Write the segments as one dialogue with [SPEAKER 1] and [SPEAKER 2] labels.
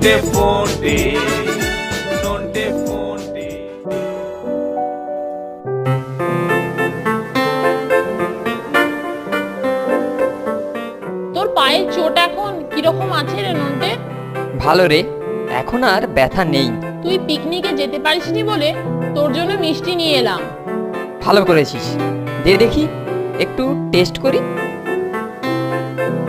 [SPEAKER 1] নন্টে ফন্টে, নন্টে ফন্টে।
[SPEAKER 2] তোর পায়ের চোট এখন কিরকম আছে রে নন্টে?
[SPEAKER 3] ভালো রে, এখন আর ব্যথা নেই।
[SPEAKER 2] তুই পিকনিকে যেতে পারিসনি বলে তোর জন্য মিষ্টি নিয়ে এলাম।
[SPEAKER 3] ভালো করেছিস, দে দেখি একটু টেস্ট করি।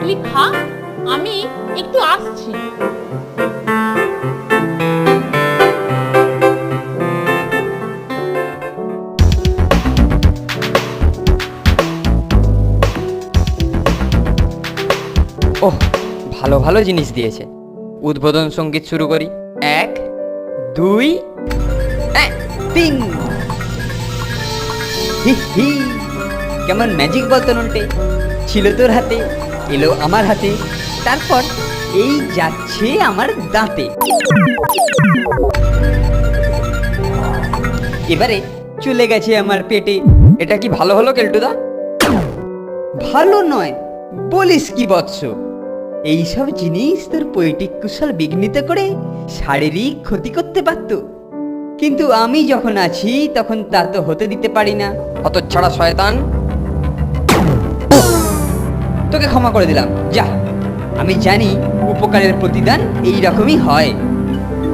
[SPEAKER 2] তুই খা, আমি একটু আসছি।
[SPEAKER 3] ওহ, ভালো ভালো জিনিস দিয়েছে। উদ্বোধন সঙ্গীত শুরু করি। 1 2 3। হি হি, কেমন ম্যাজিক বলতো নন্টে, ছিল তোর হাতে, এলো আমার হাতে, তারপর এই যাচ্ছে আমার দাঁতে। এবারে চলে গেছে আমার পেটে। এটা কি ভালো হলো কেলটুদা? ভালো নয়, বলিস কি বৎস? এইসব জিনিস তোর পৈটিক কুশল বিঘ্নিত করে শারীরিক ক্ষতি করতে পারত, কিন্তু আমি যখন আছি তখন তা তো হতে দিতে পারি না। অত ছাড়া শয়তান, তোকে ক্ষমা করে দিলাম, যা। আমি জানি উপকারের প্রতিদান এই রকমই হয়।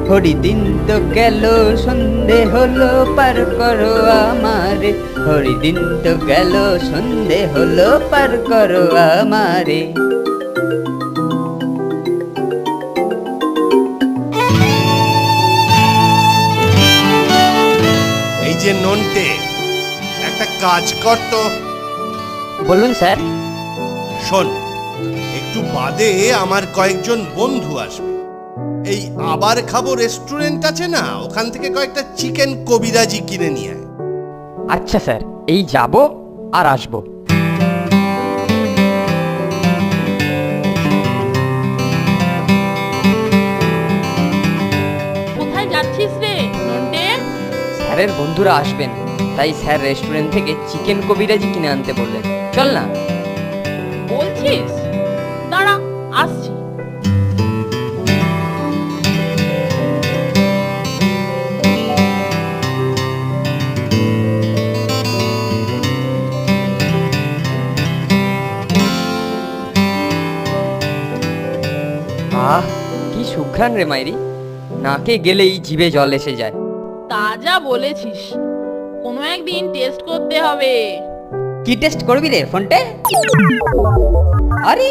[SPEAKER 3] হরিদিন তো গেল, সন্ধে হলো, পার করো আমারে। হরিদিন তো গেল, সন্ধে হলো, পার করো আমারে।
[SPEAKER 4] এই যে নন্টে, একটা কাজ কর তো।
[SPEAKER 3] বলুন স্যার।
[SPEAKER 4] শোন, একটু বাদে আমার কয়েকজন বন্ধু আসবে। এই আবার খাবো রেস্টুরেন্ট আছে না, ওখান থেকে কয়েকটা চিকেন কবিরাজি কিনে নিয়ে আয়।
[SPEAKER 3] আচ্ছা স্যার, এই যাব আর আসবো।
[SPEAKER 2] কোথায় যাচ্ছিস রে নন্টে?
[SPEAKER 3] স্যারের বন্ধুরা আসবেন, তাই স্যার রেস্টুরেন্ট থেকে চিকেন কবিরাজি কিনে আনতে বললেন। চল না।
[SPEAKER 2] বলছিস? দাঁড়া, আসছি।
[SPEAKER 3] আহ, কি সুঘ্রাণ রে মাইরি, নাকে গেলেই জিভে জল এসে যায়।
[SPEAKER 2] তা যা বলেছিস, কোনো একদিন টেস্ট করতে হবে।
[SPEAKER 3] কি টেস্ট করবি রে ফোনটে? আরে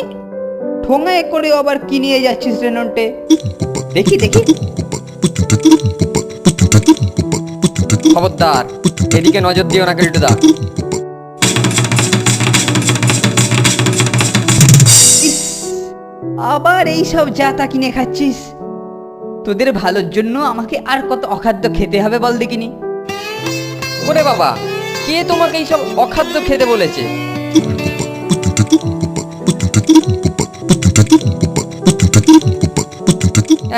[SPEAKER 3] ঠোঙায় করে আবার কি নিয়ে যাচ্ছিস রে নন্টে? দেখি দেখি। খবরদার, এদিকে নজর দিও না কেলটুদা। ইস, আবার এই সব জাতা কিনে খাচ্ছিস? তোদের ভালোর জন্য আমাকে আর কত অখাদ্য খেতে হবে বল দেখিনি। ওরে বাবা, কে তোমাকে এইসব অখাদ্য খেতে বলেছে?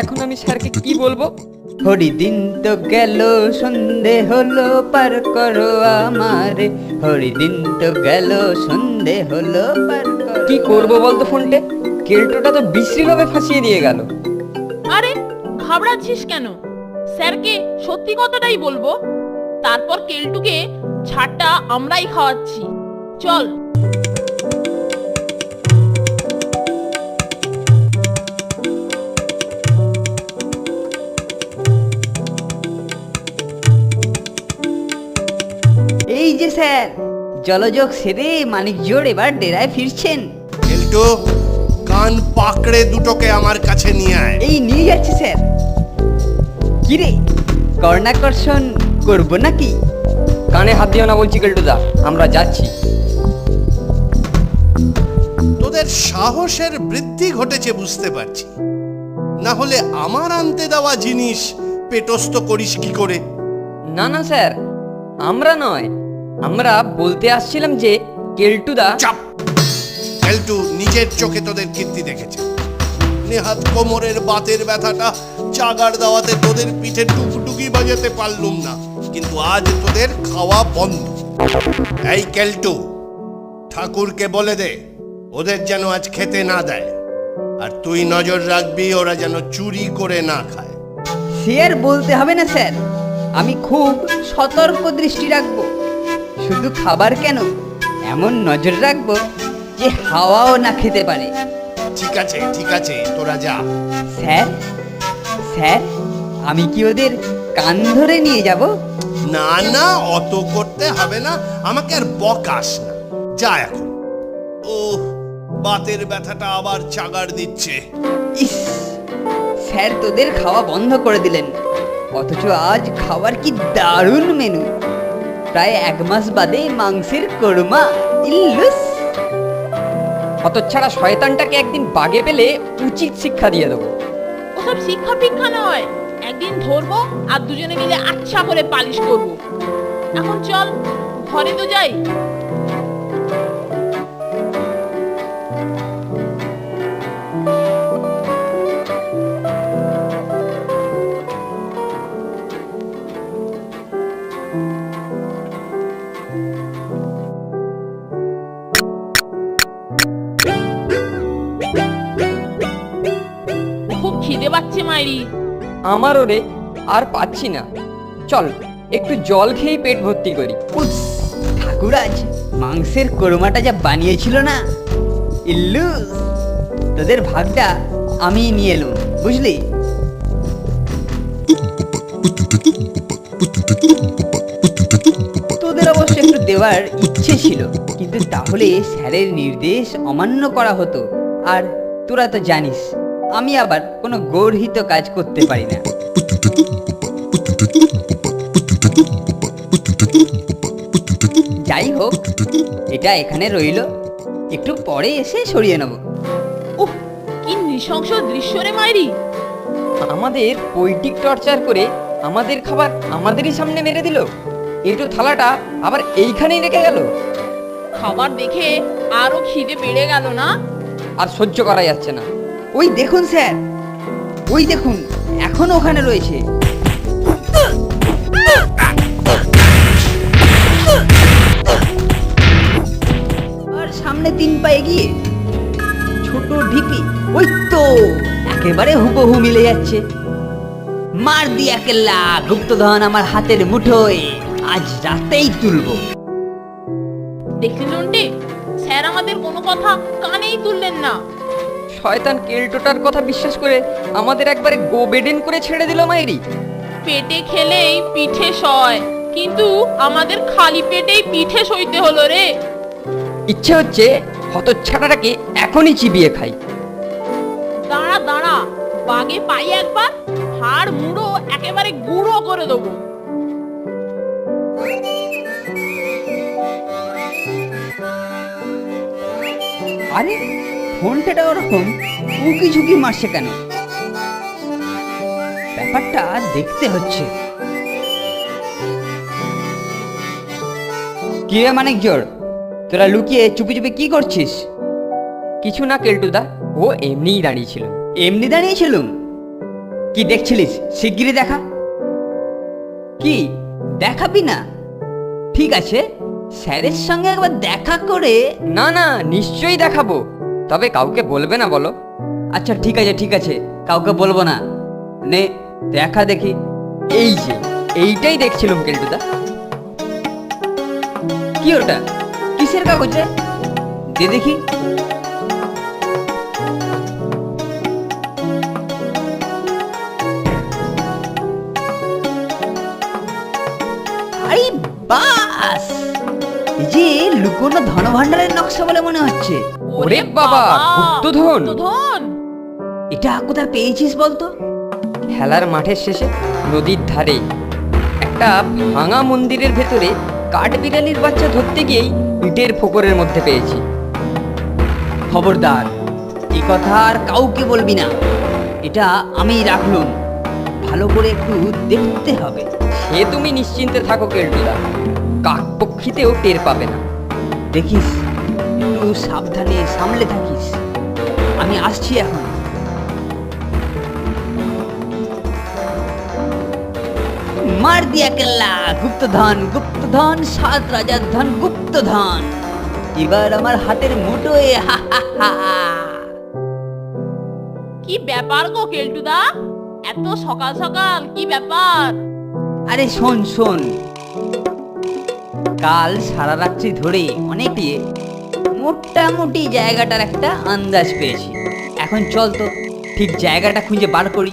[SPEAKER 3] এখন আমি স্যারকে কি বলবো? হরিদিন তো গেল, সন্ধে হলো, পার করো আমারে। হরিদিন তো গেল, সন্ধে হলো, পার করো। কি করবো বলতো ফোনটে? কেলটোটা তো বিশ্রীভাবে ফাঁসিয়ে দিয়ে গেল।
[SPEAKER 2] আরে ঘাবড়াচ্ছিস কেন? স্যারকে সত্যি কথাটাই বলবো, তারপর কেলটুকে ছাড়টা আমরাই খাওয়াচ্ছি। চল।
[SPEAKER 3] এই যে স্যার, জলযোগ সেরে মানিকজোড় এবার ডেরায় ফিরছেন।
[SPEAKER 4] কেলটু, কান পাকড়ে দুটোকে আমার কাছে নিয়ে আয়।
[SPEAKER 3] এই নিয়ে যাচ্ছি স্যার। কিরে, কর্ণাকর্ষণ করবো নাকি? কানে হাত দিও না বলছি কেলটুদা, আমরা যাচ্ছি।
[SPEAKER 4] তোদের সাহসের বৃদ্ধি ঘটেছে বুঝতে পারছি, না হলে আমার আনতে দেওয়া জিনিস পেটস্থ করিস কি করে?
[SPEAKER 3] না না স্যার, আমরা নয়, আমরা বলতে আসছিলাম যে কেলটুদা।
[SPEAKER 4] চাপ! কেলটু নিজের চোখে তোদের কীর্তি দেখেছে। নেহাত কোমরের বাতের ব্যথাটা চাগার দাওয়াতে তোদের পিঠে টুকটুকি বাজাতে পারলুম না, কিন্তু আজ তোদের খাওয়া বন্ধ। এই কেলটু, ঠাকুরকে বলে দে ওদের যেন আজ খেতে না দেয়। আর তুই নজর রাখবি ওরা যেন চুরি করে না খায়।
[SPEAKER 3] সে আর বলতে হবে না স্যার, আমি খুব সতর্ক দৃষ্টি রাখবো। শুধু খাবার কেন, এমন নজর রাখবো যে হাওয়াও না খেতে পারে।
[SPEAKER 4] ঠিক আছে ঠিক আছে, তোরা যা।
[SPEAKER 3] স্যার, স্যার, আমি কি ওদের কান ধরে নিয়ে যাব?
[SPEAKER 4] না না, অত করতে হবে না, আমাকে আর বকাস না, যা এখন। ও, বাতের ব্যথাটা আবার চাগাড় দিচ্ছে।
[SPEAKER 3] ইস, স্যার তোদের খাওয়া বন্ধ করে দিলেন, অথচ আজ খাবার কি দারুণ মেনু। প্রায় 1 মাস বাদে মাংসের কোরমা। ইল্লুস,
[SPEAKER 5] হতচ্ছাড়া শয়তানটাকে একদিন বাগে পেলে উচিত শিক্ষা দিয়ে দেবো।
[SPEAKER 2] ওসব শিক্ষা ফিক্ষা নয়, একদিন ধরবো আর দুজনে মিলে আচ্ছা করে পালিশ করব। এখন চল, ঘরে তো যাই। খুব খিদে পাচ্ছে মাইরি।
[SPEAKER 5] আমারও রে, আর পাচ্ছি না। চল একটু জল খেয়েই পেট ভর্তি করি।
[SPEAKER 3] উস, ঠাকুরাজ মাংসের কোরমাটা যা বানিয়েছিল না, ইল্লুস, তোদের ভাগটা আমি নিয়ে এলুম, বুঝলি? তোদের অবশ্য একটু দেওয়ার ইচ্ছে ছিল, কিন্তু তাহলে স্যারের নির্দেশ অমান্য করা হতো। আর তোরা তো জানিস আমি আবার কোনো গর্হিত কাজ করতে পারি না। যাই হোক, এটা এখানে রইলো, একটু পরে এসে সরিয়ে নেব।
[SPEAKER 2] উফ, কি নৃশংস দৃশ্য রে মাইরি।
[SPEAKER 5] আমাদের পৈটিক টর্চার করে আমাদের খাবার আমাদেরই সামনে মেরে দিল। এটো থালাটা আবার এইখানেই রেখে গেল।
[SPEAKER 2] খাবার দেখে আরো খিদে বেড়ে গেল না?
[SPEAKER 5] আর সহ্য করা যাচ্ছে না।
[SPEAKER 3] ওই দেখুন স্যার, ওই দেখুন, এখনো ওখানে রয়েছে। আর সামনে 3 পা এগিয়ে ছোট ঢিপি, ওই তো একেবারে হুবহু মিলে যাচ্ছে। মার দিয়া কেল্লা, গুপ্তধন আমার হাতের মুঠোয়, আজ রাতেই তুলবো।
[SPEAKER 2] দেখলি নন্টে, স্যার আমাদের কোনো কথা কানেই তুললেন না।
[SPEAKER 5] শয়তান কেলটোটার কথা বিশ্বাস করে আমাদের একবারে গোবেডেন করে ছেড়ে দিল মাইরি।
[SPEAKER 2] পেটে খেলেই পিঠে সয়, কিন্তু আমাদের খালি পেটেই পিঠে সইতে হলো রে।
[SPEAKER 5] ইচ্ছে হচ্ছে হতচ্ছাড়াটাকে এখনই চিবিয়ে খাই।
[SPEAKER 2] দাঁড়া দাঁড়া, বাগে পাই একবার, হাড় মুড়ো একেবারে গুঁড়ো করে দেবো।
[SPEAKER 3] আরে ফোনটা ওরকম উকি ঝুঁকি মারছে কেন? ব্যাপারটা দেখতে হচ্ছে। কি রে মানিক জোর, তোরা লুকিয়ে চুপি চুপি কি করছিস?
[SPEAKER 5] কিছু না কেলটুদা, ও এমনিই দাঁড়িয়েছিল।
[SPEAKER 3] এমনি দাঁড়িয়েছিলুম? কি দেখছিলিস শিগগিরই দেখা। কি দেখাবি না? ঠিক আছে, স্যারের সঙ্গে একবার দেখা করে।
[SPEAKER 5] না না, নিশ্চয়ই দেখাবো, তবে কাউকে বলবে না বলো।
[SPEAKER 3] আচ্ছা ঠিক আছে ঠিক আছে, কাউকে বলবো না। নে দেখা দেখি।
[SPEAKER 5] এই যে এইটাই দেখছিলাম কেলটুদা।
[SPEAKER 3] কি ওটা? কিসের কাগজ রে? দে দেখি। আরে বাস, এই যে লুকোনো ধনভাণ্ডারের নকশা বলে মনে হচ্ছে।
[SPEAKER 5] ওরে বাবা, গুপ্তধন!
[SPEAKER 2] গুপ্তধন!
[SPEAKER 3] এটা কোথায় পেয়েছিস বলতো?
[SPEAKER 5] খেলার মাঠের শেষে নদীর ধারে একটা ভাঙা মন্দিরের ভেতরে কাঠবিড়ালির বাচ্চা ধরতে গিয়েই ইটের ফোকরের মধ্যে পেয়েছি।
[SPEAKER 3] খবরদার, এই কথা আর কাউকে বলবি না। এটা আমি রাখলুম, ভালো করে একটু দেখতে হবে।
[SPEAKER 5] সে তুমি নিশ্চিন্তে থাকো কেলটুদা, কাকপক্ষীতেও টের পাবে না।
[SPEAKER 3] দেখিস, একটু সাবধানে সামলে থাকিস। আমি আসছি এখন। মার দিয়া কেল্লা, গুপ্তধন গুপ্তধন, 7 রাজার ধন গুপ্তধন, এবার আমার হাতের মুঠোয়। হা হা হা।
[SPEAKER 2] কি ব্যাপার গো কেলটুদা, এত সকাল সকাল কি ব্যাপার?
[SPEAKER 3] আরে শোন শোন, কাল সারা রাত্রি ধরে অনেক মোটামুটি জায়গাটার একটা আন্দাজ পেয়েছি। এখন চল তো ঠিক জায়গাটা খুঁজে বার করি।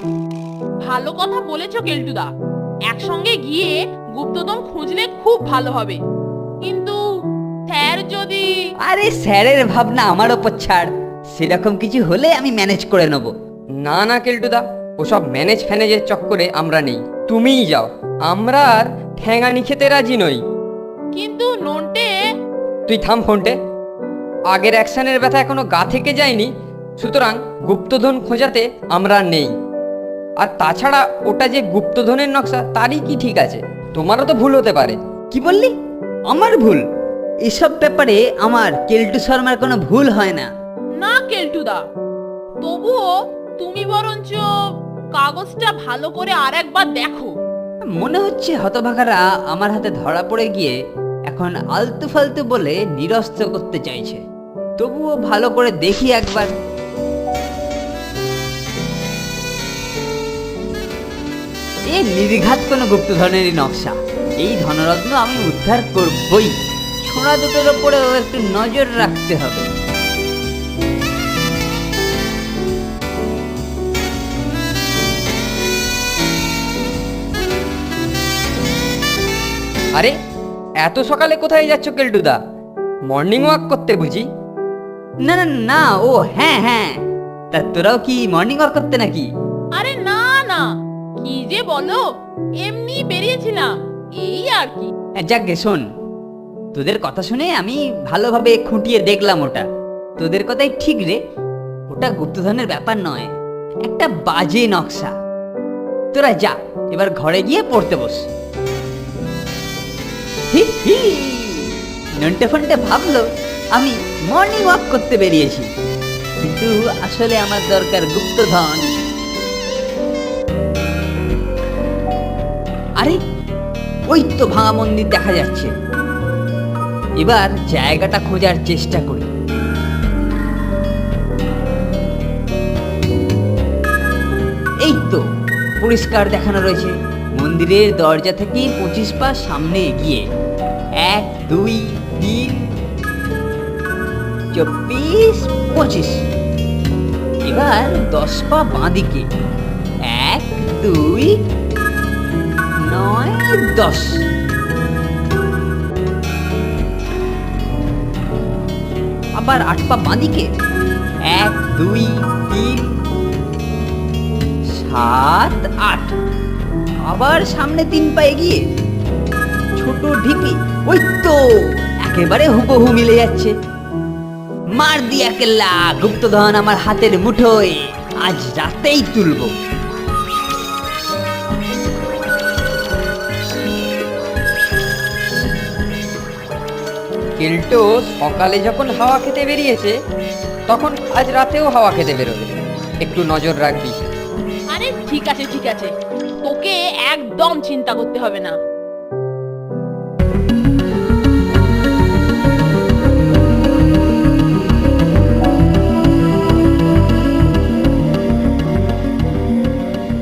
[SPEAKER 2] ভালো কথা বলেছো কেলটুদা, একসঙ্গে গিয়ে গুপ্তধন খুঁজলে খুব ভালো হবে। কিন্তু স্যার যদি...
[SPEAKER 3] আরে স্যারের ভাবনা আমার ওপর ছাড়, সেরকম কিছু হলে আমি ম্যানেজ করে নেব।
[SPEAKER 5] না না কেলটুদা, ওসব ম্যানেজ ফ্যানেজের চক্করে আমরা নেই, তুমিই যাও, আমরা আর ঠ্যাঙানি খেতে রাজি নই।
[SPEAKER 2] কিন্তু নন্টে...
[SPEAKER 5] তুই থাম ফোনটে, আগের অ্যাকশনের ব্যথা এখনো গা থেকে যায়নি, সুতরাং গুপ্তধন খোঁজাতে আমরা নেই। আর তাছাড়া ওটা যে গুপ্তধনের নকশা তারই কি ঠিক আছে, তোমারও তো ভুল হতে পারে।
[SPEAKER 3] কি বললি? আমার ভুল? এসব ব্যাপারে আমার কেলটু শর্মার কোনো ভুল হয় না।
[SPEAKER 2] না কেলটুদা, তবুও তুমি বরঞ্চ কাগজটা ভালো করে আর একবার দেখো।
[SPEAKER 3] মনে হচ্ছে হতভাগারা আমার হাতে ধরা পড়ে গিয়ে এখন আলতু ফালতু বলে নিরস্ত করতে চাইছে। তবুও ভালো করে দেখি একবার। এ নির্ঘাত কোনো গুপ্তধনেরই নকশা। এই ধনরত্ন আমি উদ্ধার করবই। ছোড়া দুটোর ওপরেও একটু নজর রাখতে হবে।
[SPEAKER 5] আরে এত সকালে কোথায় যাচ্ছ কেলটুদা? মর্নিং ওয়াক করতে বুঝি?
[SPEAKER 3] না না না, ও হ্যাঁ হ্যাঁ, তা তোরাও কি মর্নিং ওয়াক করতে নাকি?
[SPEAKER 2] আরে না না, কি যে বলো, এমনি বেরিয়েছিলাম, এই আর কি।
[SPEAKER 3] যাকগে শোন, তোদের কথা শুনে আমি ভালোভাবে খুঁটিয়ে দেখলাম, ওটা তোদের কথাই ঠিক রে। ওটা গুপ্তধনের ব্যাপার নয়, একটা বাজে নকশা। তোরা যা, এবার ঘরে গিয়ে পড়তে বস। হি হি, নন্টে ফন্টে ভাবলো আমি মর্নিং ওয়াক করতে বেরিয়েছি, কিন্তু আসলে আমার দরকার গুপ্তধন। আরে ওই তো ভাঙা মন্দির দেখা যাচ্ছে। এবার জায়গাটা খোঁজার চেষ্টা করি। এই তো পরিষ্কার দেখানো রয়েছে, মন্দিরের দরজা থেকে 25 পা সামনে এগিয়ে 1 2 3 24 25। এবার 10 পা বাঁদিকে 1 2 9 10। আবার 8 পা বাঁদিকে 1 2 3 7 8। আবার সামনে 3 পা এগিয়ে ছোট ঢিপি, ওই তো একেবারে হুবহু মিলে যাচ্ছে। মার দিয়া কেল্লা, গুপ্তধন আমার হাতের মুঠোয়, আজ রাতেই তুলবো।
[SPEAKER 5] কেলটো সকালে যখন হাওয়া খেতে বেরিয়েছে, তখন আজ রাতেও হাওয়া খেতে বেরোবে, একটু নজর রাখবি।
[SPEAKER 2] আরে ঠিক আছে ঠিক আছে, তোকে একদম চিন্তা করতে হবে না।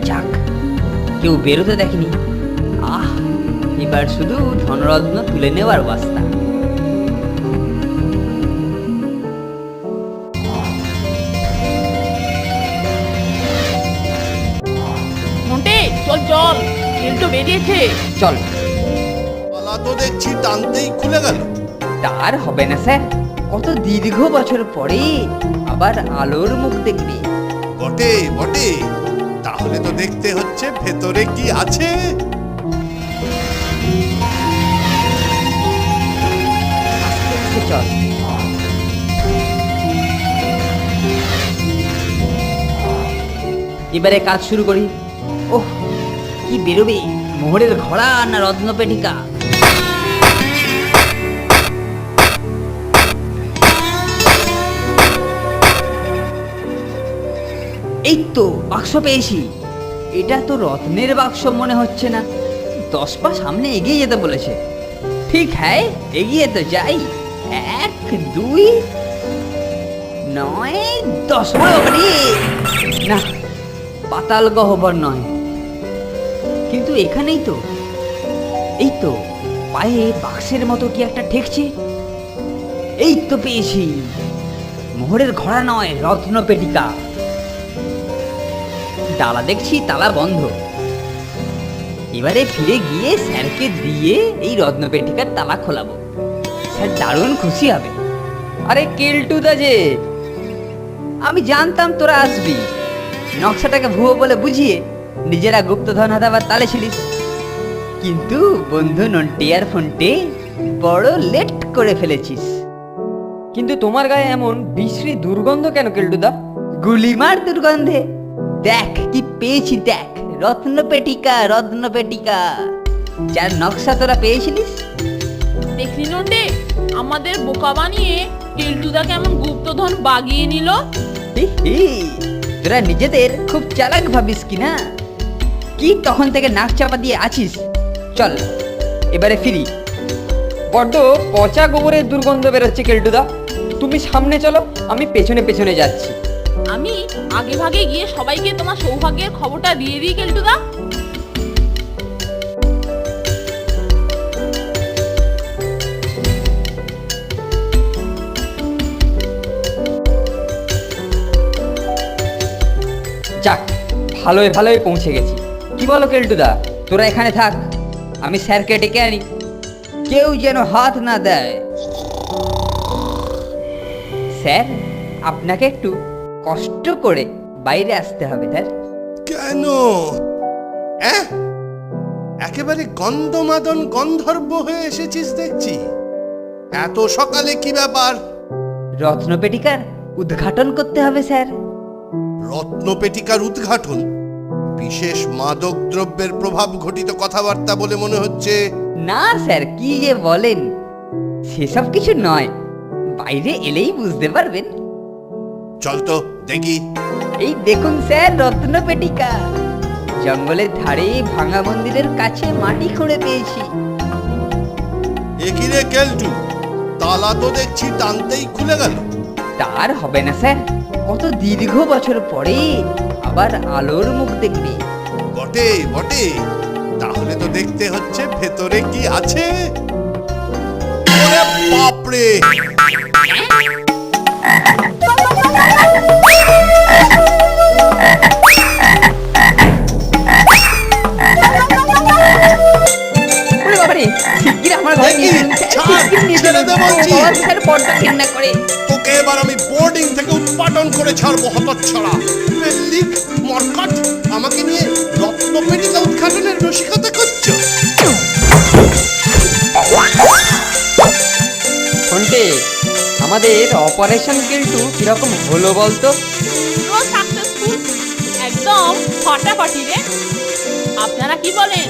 [SPEAKER 3] যাক, কেউ বেরোতে দেখেনি। আহ, এবার শুধু ধনরত্ন তুলে নেওয়ার বাস্তা।
[SPEAKER 2] নন্টে চল চল, কেলটু বেরিয়েছে।
[SPEAKER 5] চল।
[SPEAKER 4] গলা তো দেখছি টানতেই খুলে গেল।
[SPEAKER 3] তার হবে না স্যার, কত দীর্ঘ বছর পরে আবার আলোর মুখ দেখবি।
[SPEAKER 4] বটে বটে, তাহলে তো দেখতে হচ্ছে ভেতরে কি আছে।
[SPEAKER 3] চল। এবারে কাজ শুরু করি। ওহ, কি বেরোবে, মোহরের ঘোড়া না রত্নপেটিকা? এই তো বাক্স পেয়েছি। এটা তো রত্নের বাক্স মনে হচ্ছে না। 10 পা সামনে এগিয়ে যেতে বলেছে। ঠিক হ্যাঁ, এগিয়ে তো যাই। 1 2। 9 10 বড় বাড়ি না, পাতাল গহ্বর নয়, কিন্তু এখানেই তো, এই তো পায়ে বাক্সের মতো কি একটা ঠেকছে। এই তো পেয়েছি, মোহরের ঘোড়া নয়, রত্ন পেটিকা। ডালা দেখছি তালা বন্ধ। এবারে ফিরে গিয়ে স্যারকে দিয়ে এই রত্ন পেটিকার তালা খোলাবো, স্যার দারুণ খুশি হবে।
[SPEAKER 5] আরে কেলটুদা যে,
[SPEAKER 3] আমি জানতাম তোরা আসবি, নকশাটাকে ভুয়ো বলে বুঝিয়ে নিজেরা গুপ্তধন হাতাবার তালে ছিলিস, কিন্তু বন্ধু নন্টে আর ফোনটে বড় লেট করে ফেলেছিস।
[SPEAKER 5] কিন্তু তোমার গায়ে এমন বিশ্রী দুর্গন্ধ কেন কেলটুদা?
[SPEAKER 3] গুলিমার দুর্গন্ধে। দেখ কি পেয়েছি, দেখ, রত্ন পেটিকা, রত্ন পেটিকা, যার নকশা তোরা পেয়েছিলিস।
[SPEAKER 2] দেখলি নন্টে, আমাদের বোকা বানিয়ে কেলটুদা কেমন গুপ্তধন বাগিয়ে নিল।
[SPEAKER 3] হি হি, তোরা নিজেদের খুব চালাক ভাবিস কি না? কি তখন থেকে নাক চাপা দিয়ে আছিস? চল এবারে ফিরি।
[SPEAKER 5] বড্ড পচা গোবরের দুর্গন্ধ বেরোচ্ছে কেলটুদা, তুমি সামনে চলো, আমি পেছনে পেছনে যাচ্ছি।
[SPEAKER 2] আমি আগে ভাগে গিয়ে সবাইকে তোমার সৌভাগ্যের খবরটা দিয়ে দিই কেলটুদা।
[SPEAKER 5] যাক, ভালোই ভালোই পৌঁছে গেছি। কি বলো কেলটুদা?
[SPEAKER 3] তোরা এখানে থাক, আমি স্যারকে ডেকে আনি, কেউ যেন হাত না দেয়। স্যার, আপনাকে একটু কষ্ট করে বাইরে আসতে হবে স্যার।
[SPEAKER 4] কেন? একেবারে গন্ধমাদন গন্ধর্ব হয়ে এসেছিস দেখছি। এত সকালে কি ব্যাপার?
[SPEAKER 3] রত্নপেটিকার উদ্ঘাটন করতে হবে স্যার।
[SPEAKER 4] রত্নপেটিকার উদ্ঘাটন? বিশেষ মাদক দ্রব্যের প্রভাব ঘটিত কথাবার্তা বলে মনে হচ্ছে।
[SPEAKER 3] না স্যার, কি যে বলেন, সেসব কিছু নয়, বাইরে এলেই বুঝতে পারবেন।
[SPEAKER 4] চল তো দেখি।
[SPEAKER 3] এই দেখুন স্যার, রত্নপেটিকা, জঙ্গলের ধারে ভাঙা মন্দিরের কাছে মাটি খুঁড়ে পেয়েছি।
[SPEAKER 4] একিরে কেলটু, তালা তো দেখছি টানতেই খুলে গেল।
[SPEAKER 3] তার হবে না স্যার, কত দীর্ঘ বছর পরে আবার আলোর মুখ দেখবে।
[SPEAKER 4] বটে বটে, তাহলে তো দেখতে হচ্ছে ভেতরে কি আছে। ওরে বাপরে!
[SPEAKER 3] ওরে বাবারে, শিগগির আমার ঘরে নিয়ে চলুন স্যার,
[SPEAKER 4] ছাড়,
[SPEAKER 3] শিগগির নিয়ে
[SPEAKER 4] ছেড়ে
[SPEAKER 3] চলুন।
[SPEAKER 4] দে বলছি।
[SPEAKER 3] বাবা, স্যার বড্ড ঘেন্না করে।
[SPEAKER 4] তোকে এবার আমি বোর্ডিং থেকে উৎপাদন করে ছাড়বো, হতচ্ছাড়া পেল্লিক মরকট। আমাকে নিয়ে রত্নপেটিকা উদ্ঘাটনের রসিকতা করছো?
[SPEAKER 5] ফোনটে, আমাদের অপারেশন কেলটু কিরকম হলো বলতো?
[SPEAKER 2] পুরো সাকসেসফুল, একদম ফাটাফাটি রে। আপনারা কি বলেন?